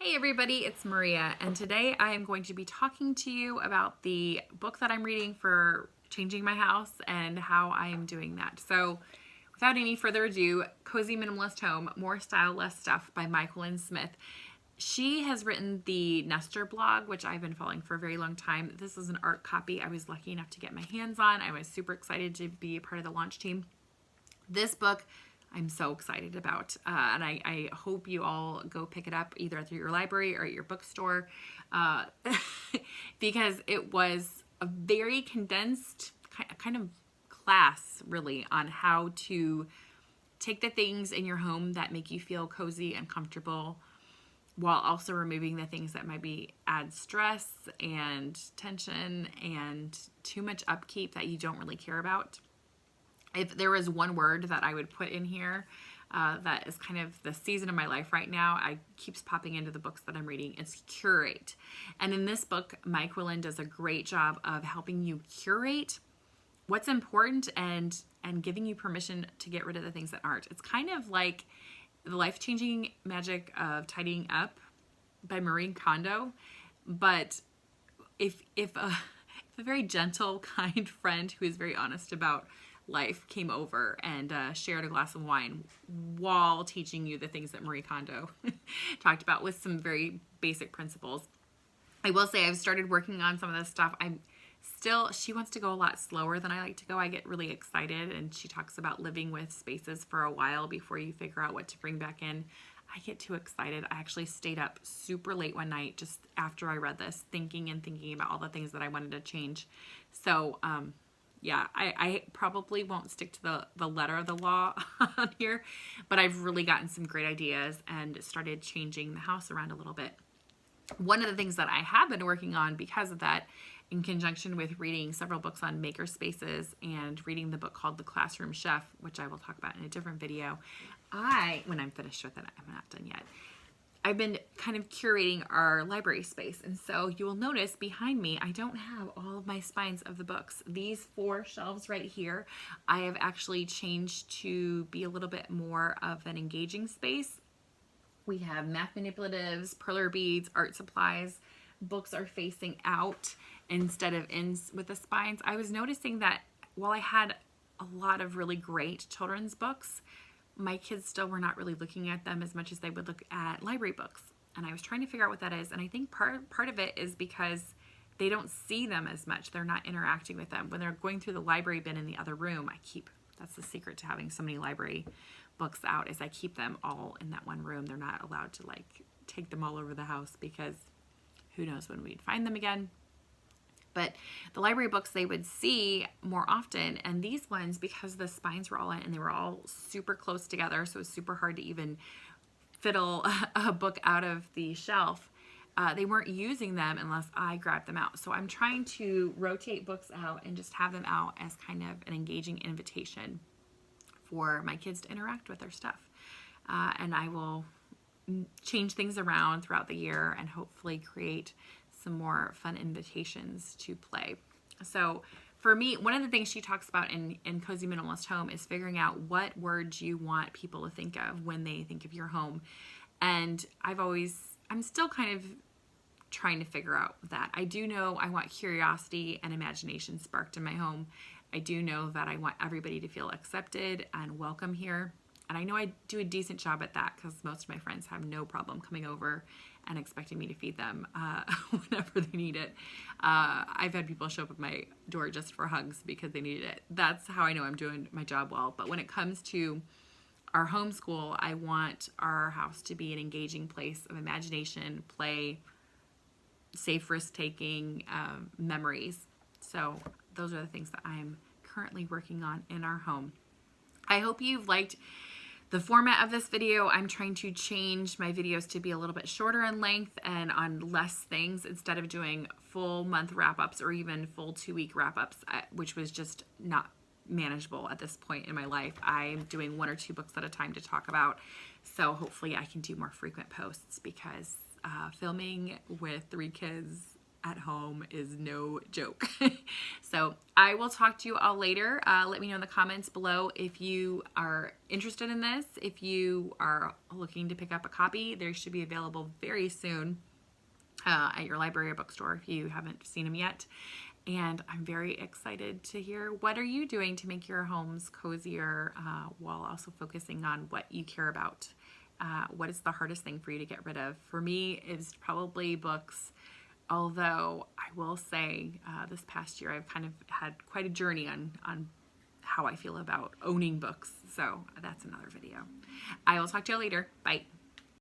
Hey everybody, it's Maria, and today I am going to be talking to you about the book that I'm reading for changing my house and how I am doing that. So, without any further ado, Cozy Minimalist Home, More Style, Less Stuff by Michael Smith. She has written the Nestor blog, which I've been following for a very long time. This is an art copy I was lucky enough to get my hands on. I was super excited to be a part of the launch team. This book I'm so excited about, and I hope you all go pick it up either through your library or at your bookstore, because it was a very condensed kind of class, really, on how to take the things in your home that make you feel cozy and comfortable while also removing the things that maybe add stress and tension and too much upkeep that you don't really care about. If there was one word that I would put in here that is kind of the season of my life right now, I keeps popping into the books that I'm reading, it's curate. And in this book, Mike Willen does a great job of helping you curate what's important and giving you permission to get rid of the things that aren't. It's kind of like the life-changing magic of tidying up by Marie Kondo, but if a very gentle, kind friend who is very honest about life came over and shared a glass of wine while teaching you the things that Marie Kondo talked about with some very basic principles. I will say I've started working on some of this stuff. She wants to go a lot slower than I like to go. I get really excited, and she talks about living with spaces for a while before you figure out what to bring back in. I get too excited. I actually stayed up super late one night just after I read this, thinking about all the things that I wanted to change. So, yeah, I probably won't stick to the letter of the law on here, but I've really gotten some great ideas and started changing the house around a little bit. One of the things that I have been working on because of that, in conjunction with reading several books on maker spaces and reading the book called The Classroom Chef, which I will talk about in a different video, when I'm finished with it, I'm not done yet, I've been kind of curating our library space. And so you will notice behind me, I don't have all of my spines of the books. These 4 shelves right here, I have actually changed to be a little bit more of an engaging space. We have math manipulatives, perler beads, art supplies. Books are facing out instead of in with the spines. I was noticing that while I had a lot of really great children's books, my kids still were not really looking at them as much as they would look at library books. And I was trying to figure out what that is. And I think part of it is because they don't see them as much. They're not interacting with them. When they're going through the library bin in the other room, that's the secret to having so many library books out, is I keep them all in that one room. They're not allowed to take them all over the house because who knows when we'd find them again. But the library books they would see more often, and these ones, because the spines were all in and they were all super close together, so it was super hard to even fiddle a book out of the shelf, they weren't using them unless I grabbed them out. So I'm trying to rotate books out and just have them out as kind of an engaging invitation for my kids to interact with their stuff. And I will change things around throughout the year and hopefully create some more fun invitations to play. So for me, one of the things she talks about in Cozy Minimalist Home is figuring out what words you want people to think of when they think of your home. And I'm still kind of trying to figure out that. I do know I want curiosity and imagination sparked in my home. I do know that I want everybody to feel accepted and welcome here. And I know I do a decent job at that because most of my friends have no problem coming over and expecting me to feed them whenever they need it. I've had people show up at my door just for hugs because they needed it. That's how I know I'm doing my job well. But when it comes to our homeschool, I want our house to be an engaging place of imagination, play, safe risk-taking, memories. So those are the things that I'm currently working on in our home. I hope you've liked the format of this video. I'm trying to change my videos to be a little bit shorter in length and on less things instead of doing full month wrap-ups or even full 2-week wrap-ups, which was just not manageable at this point in my life. I'm doing 1 or 2 books at a time to talk about. So hopefully I can do more frequent posts because filming with 3 kids at home is no joke. So I will talk to you all later. Let me know in the comments below if you are interested in this. If you are looking to pick up a copy, they should be available very soon at your library or bookstore if you haven't seen them yet. And I'm very excited to hear, what are you doing to make your homes cozier while also focusing on what you care about? What is the hardest thing for you to get rid of? For me, it's probably books. Although I will say this past year I've kind of had quite a journey on how I feel about owning books. So that's another video. I will talk to you later. Bye.